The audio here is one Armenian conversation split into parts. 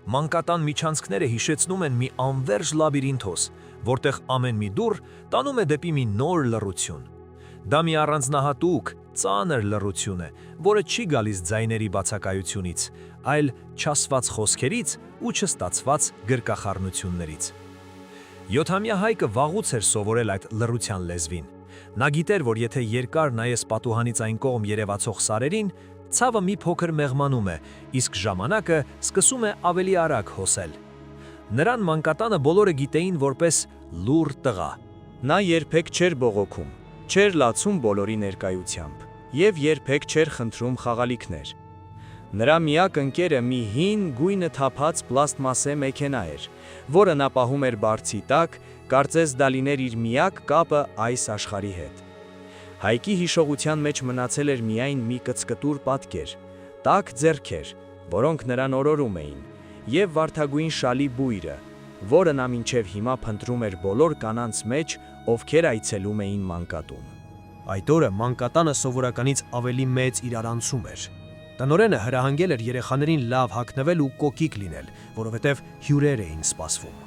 Մանկատան միջանցքները հիշեցնում են մի անվերջ լաբիրինթոս, որտեղ ամեն մի դուռ տանում է դեպի մի նոր լռություն։ Դա մի առանձնահատուկ, ծանր լռություն է, որը չի գալիս ձայների բացակայությունից, այլ չասված խոսքերից ու չստացված գրկախառնություններից։ 7-ամյա Հայկը վաղուց էր սովորել այդ լռության լեզվին։ Նա գիտեր, որ եթե երկար նայես պատուհանից այն կողմ երևացող սարերին, ցավը մի փոքր մեղմանում է, իսկ ժամանակը սկսում է ավելի արագ հոսել։ Նրան մանկատանը բոլորը գիտեին որպես լուռ տղա։ Նա երբեք չէր բողոքում, չէր լացում բոլորի ներկայությամբ և երբեք չէր խնդրում խաղալիքներ։ Նրա միակ ընկերը մի հին գույնը թափած պլաստմասե մեքենա էր, որը նա պահում էր բարձի տակ, կարծես դա լիներ իր միակ կապը այս աշխարհի հետ։ Հայկի հիշողության մեջ մնացել էր միայն մի կծկտուր պատկեր, տաք ձեռքեր, որոնք նրան օրորում էին, և վարդագույն շալի բույրը, որը նա մինչև հիմա փնտրում էր բոլոր կանանց մեջ, ովքեր այցելում էին մանկատուն։ Այդ օրը մանկատանը սովորականից ավելի մեծ իրարանցում էր։ Տնօրենը հրահանգել էր երեխաներին լավ հագնվել ու կոկիկ լինել, որովհետև հյուրեր էին սպասվում։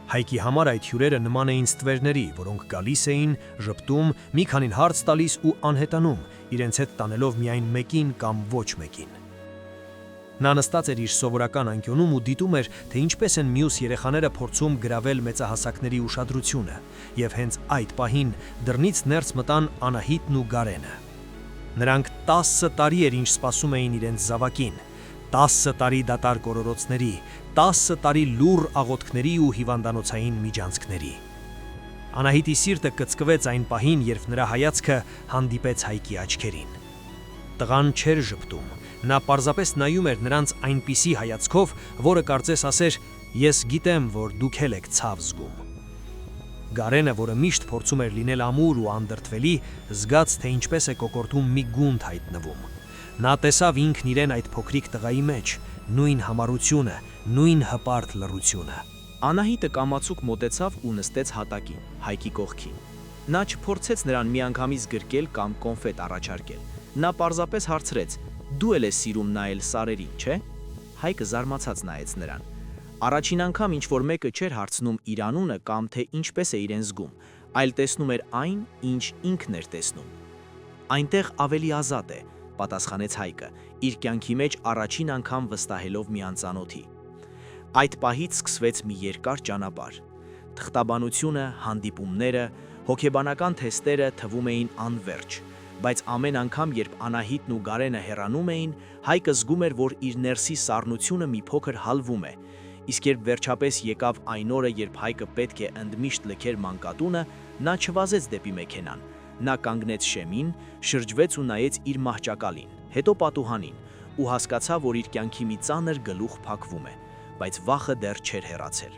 Հայկի համար այդ հյուրերը նման էին ստվերների, որոնք գալիս էին, ժպտում, մի քանին հարց տալիս ու անհետանում, իրենց հետ տանելով միայն մեկին կամ ոչ մեկին։ Նա նստած էր իր սովորական անկյունում ու դիտում էր, թե ինչպես են մյուս երեխաները փորձում գրավել մեծահասակների ուշադրությունը, և հենց այդ պահին դռնից ներս մտան Անահիտն ու Գարենը։ Նրանք 10 տարի էր ինչ սպասում էին իրենց զավակին, 10 տարի դատարկ օրորոցների, 10 տարի լուռ աղոթքների ու հիվանդանոցային միջանցքների։ Անահիտի սիրտը կծկվեց այն պահին, երբ նրա հայացքը հանդիպեց Հայկի աչքերին։ Տղան չէր ժպտում, նա պարզապես նայում էր նրանց այնպիսի հայացքով, որը կարծես ասեր. «Ես գիտեմ, որ դուք էլ եք ցավ զգում»։ Գարենը, որը միշտ փորձում էր լինել ամուր ու անդրդվելի, զգաց, թե ինչպես է կոկորդում մի գունդ հայտնվում։ Նա տեսավ ինքն իրեն այդ փոքրիկ տղայի մեջ, նույն համառությունը, նույն հպարտ լռությունը։ Անահիտը կամացուկ մոտեցավ ու նստեց հատակին, Հայկի կողքին։ Նա չփորձեց նրան միանգամից գրկել կամ կոնֆետ առաջարկել։ Նա պարզապես հարցրեց. «Դու էլ ես սիրում նայել սարերին, չէ»։ Հայկը զարմացած նայեց նրան։ Առաջին անգամ ինչ-որ մեկը չէր հարցնում իր անունը կամ թե ինչպես է իրեն զգում, այլ տեսնում էր այն, ինչ ինքն էր տեսնում։ «Այնտեղ ավելի ազատ է», պատասխանեց Հայկը, իր կյանքի մեջ առաջին անգամ վստահելով մի անծանոթի։ Այդ պահից սկսվեց մի երկար ճանապարհ։ Թղթաբանությունը, հանդիպումները, հոգեբանական թեստերը թվում էին անվերջ, բայց ամեն անգամ, երբ Անահիտն ու Գարենը հեռանում էին, Հայկը զգում էր, որ իր ներսի սառնությունը մի փոքր հալվում է, իսկ երբ վերջապես եկավ այն օրը, երբ Հայկը պետք է ընդմիշտ լքեր մանկատունը, նա չվազեց դեպի մեքենան, նա կանգնեց շեմին, շրջվեց ու նայեց իր մահճակալին, հետո պատուհանին, ու հասկացավ, որ իր կյանքի մի ծանր գլուխ փակվում է, բայց վախը դեռ չէր հեռացել։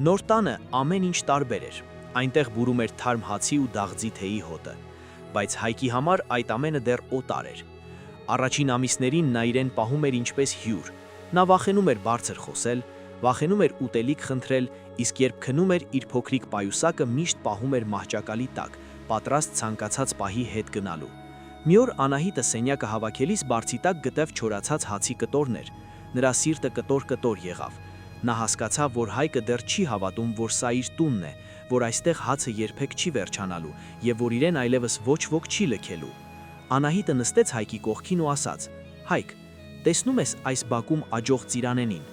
Նոր տանը ամեն ինչ տարբեր էր, այնտեղ բուրում էր թարմ հացի ու դաղձի թեյի հոտը, բայց Հայկի համար այդ ամենը դեռ օտար էր։ Առաջին ամիսներին նա իրեն պահում էր ինչպես հյուր, նա վախենում էր բարձր խոսել, վախենում էր ուտելիք խնդրել, իսկ երբ քնում էր, իր փոքրիկ պայուսակը միշտ պահում էր մահճակալի տակ, պատրաստ ցանկացած պահի հետ գնալու։ Մի օր Անահիտը սենյակը հավաքելիս բարձի տակ գտավ չորացած հացի կտորներ, նրա սիրտը կտոր-կտոր եղավ։ Նա հասկացավ, որ Հայկը դեռ չի հավատում, որ սա իր տունն է, որ այստեղ հացը երբեք չի վերջանալու և որ իրեն այլևս ոչ ոք չի լքելու։ Անահիտը նստեց Հայկի կողքին ու ասաց. «Հայկ, տեսնում ես այս բակում աճող ծիրանենին։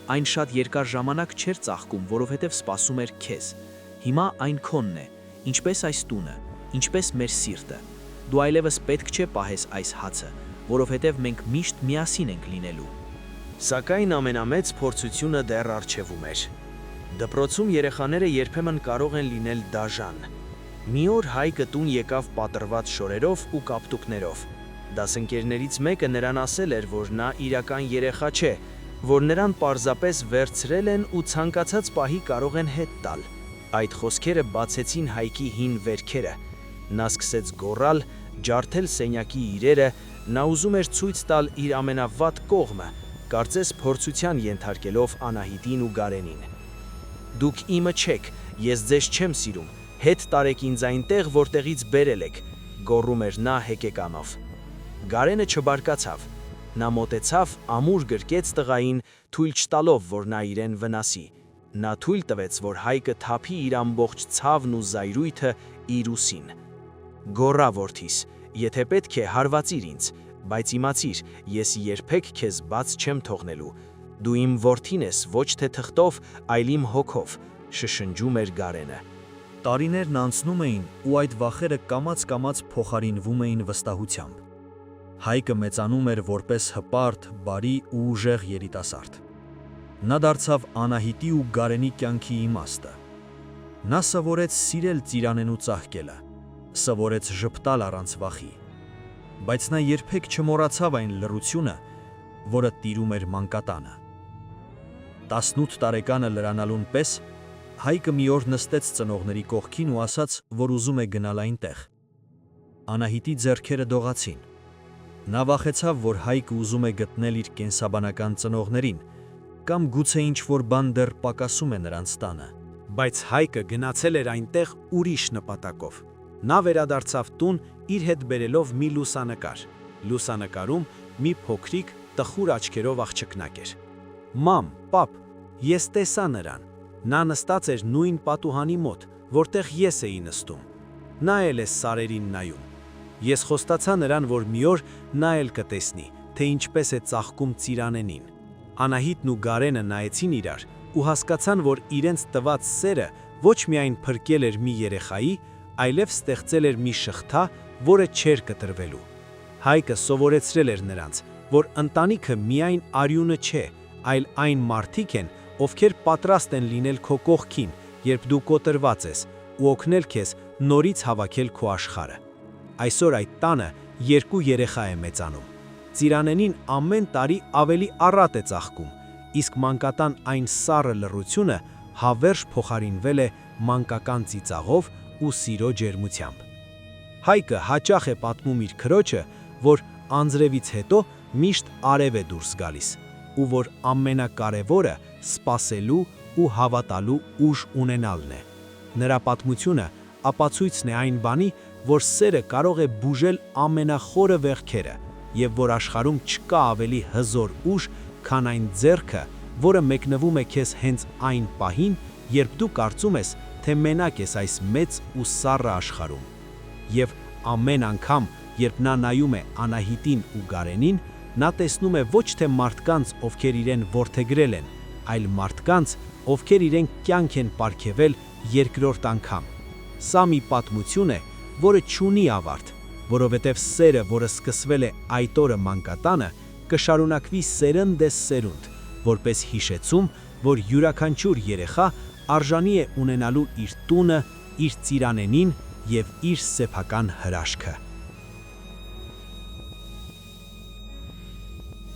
Այն շատ երկար ժամանակ չէր ծաղկում, որովհետև սպասում էր քեզ։ Հիմա այն քոնն է, ինչպես այս տունը, ինչպես մեր սիրտը։ Դու այլևս պետք չէ պահես այս հացը, որովհետև մենք միշտ միասին ենք լինելու»։ Սակայն ամենամեծ փորձությունը դեռ առջևում էր։ Դպրոցում երեխաները երբեմն կարող են լինել դաժան։ Մի օր Հայկը տուն եկավ պատռված շորերով ու կապտուկներով։ Դասընկերներից մեկը նրան ասել էր, որ նա իրական երեխա չէ, որ նրան պարզապես վերցրել են ու ցանկացած պահի կարող են հետ տալ։ Այդ խոսքերը բացեցին Հայկի հին վերքերը։ Նա սկսեց գոռալ, ջարդել սենյակի իրերը, նա ուզում էր ցույց տալ իր ամենավատ կողմը, կարծես փորձության ենթարկելով Անահիտին ու Գարենին։ «Դուք իմը չեք, ես ձեզ չեմ սիրում, հետ տարեք ինձ այնտեղ, որտեղից բերել եք», գոռում էր նա հեկեկանով։ Գարենը չբարկացավ։ Նա մոտեցավ, ամուր գրկեց տղային, թույլ չտալով, որ նա իրեն վնասի։ Նա թույլ տվեց, որ Հայկը թափի իր ամբողջ ցավն ու զայրույթը իր ուսին։ Գոռա որդիս, եթե պետք է հարվածիր ինձ, բայց իմացիր, ես երբեք քեզ բաց չեմ թողնելու։ Դու իմ որդին ես ոչ թե թղթով, այլ իմ հոգով, շշնջում էր Գարենը։ Տարիներն անցնում էին ու այդ վախերը կամաց-կամաց փոխարինվում էին վստահությամբ։ Հայկը մեծանում էր որպես հպարտ, բարի ու ուժեղ երիտասարդ։ Նա դարձավ Անահիտի ու Գարենի կյանքի իմաստը։ Նա սովորեց սիրել ծիրանեն ու ծաղկելը, սովորեց ժպտալ առանց վախի, բայց նա երբեք չմոռացավ այն լռությունը, որը տիրում էր մանկատանը։ 18 տարեկանը լրանալուն պես Հայկը մի օր նստեց ծնողների կողքին ու ասաց, որ ուզում է գնալ այնտեղ։ Անահիտի ձեռքերը դողացին։ Նա վախեցավ, որ Հայկը ուզում է գտնել իր կենսաբանական ծնողներին, կամ գուցե ինչ-որ բան դեռ պակասում է նրանց տանը։ Բայց Հայկը գնացել էր այնտեղ ուրիշ նպատակով։ Նա վերադարձավ տուն իր հետ բերելով մի լուսանկար։ Լուսանկարում մի փոքրիկ տխուր աչքերով աղջկնակ էր։ Մամ, պապ, ես տեսա նրան։ Նա նստած էր նույն պատուհանի մոտ, որտեղ ես էի նստում։ Նա էլ է սարերին նայում։ Ես խոստացա նրան, որ մի օր նա էլ կտեսնի, թե ինչպես է ծաղկում ծիրանենին։ Անահիտն ու Գարենը նայեցին իրար ու հասկացան, որ իրենց տված սերը ոչ միայն փրկել էր մի երեխայի, այլև ստեղծել էր մի շղթա, որը չէր կտրվելու։ Հայկը սովորեցրել էր նրանց, որ ընտանիքը միայն արյունը չէ, այլ այն մարդիկ են, ովքեր պատրաստ են լինել քո կողքին, երբ դու կոտրված ես, ու օգնել քեզ նորից հավաքել քո աշխարհը։ Այսօր այդ տանը 2 երեխա է մեծանում։ Ծիրանենին ամեն տարի ավելի առատ է ծաղկում, իսկ մանկատան այն սառը լռությունը հավերժ փոխարինվել է մանկական ծիծաղով ու սիրո ջերմությամբ։ Հայկը հաճախ է պատմում իր քրոջը, որ անձրևից հետո միշտ արև է դուրս գալիս, ու որ ամենակարևորը սպասելու ու հավատալու ուժ ունենալն է։ Նրա պատմությունը ապացույցն է այն բանի, որ սերը կարող է բուժել ամենախորը վերքերը, եւ որ աշխարհում չկա ավելի հզոր ուժ, քան այն ձեռքը, որը մեկնվում է քեզ հենց այն պահին, երբ դու կարծում ես, թե մենակ ես այս մեծ ու սառը աշխարհում։ Եվ ամեն անգամ, երբ նա նայում է Անահիտին ու Գարենին, նա տեսնում է ոչ թե մարդկանց, ովքեր իրեն որդեգրել են, այլ մարդկանց, ովքեր իրեն կյանք են պարգևել երկրորդ անգամ։ Սա մի պատմություն է, որը չունի ավարտ, որովհետև սերը, որը սկսվել է այդ օրը մանկատանը, կշարունակվի սերնդես սերունդ, որպես հիշեցում, որ յուրաքանչյուր երեխա արժանի է ունենալու իր տունը, իր ծիրանենին և իր սեփական հրաշքը։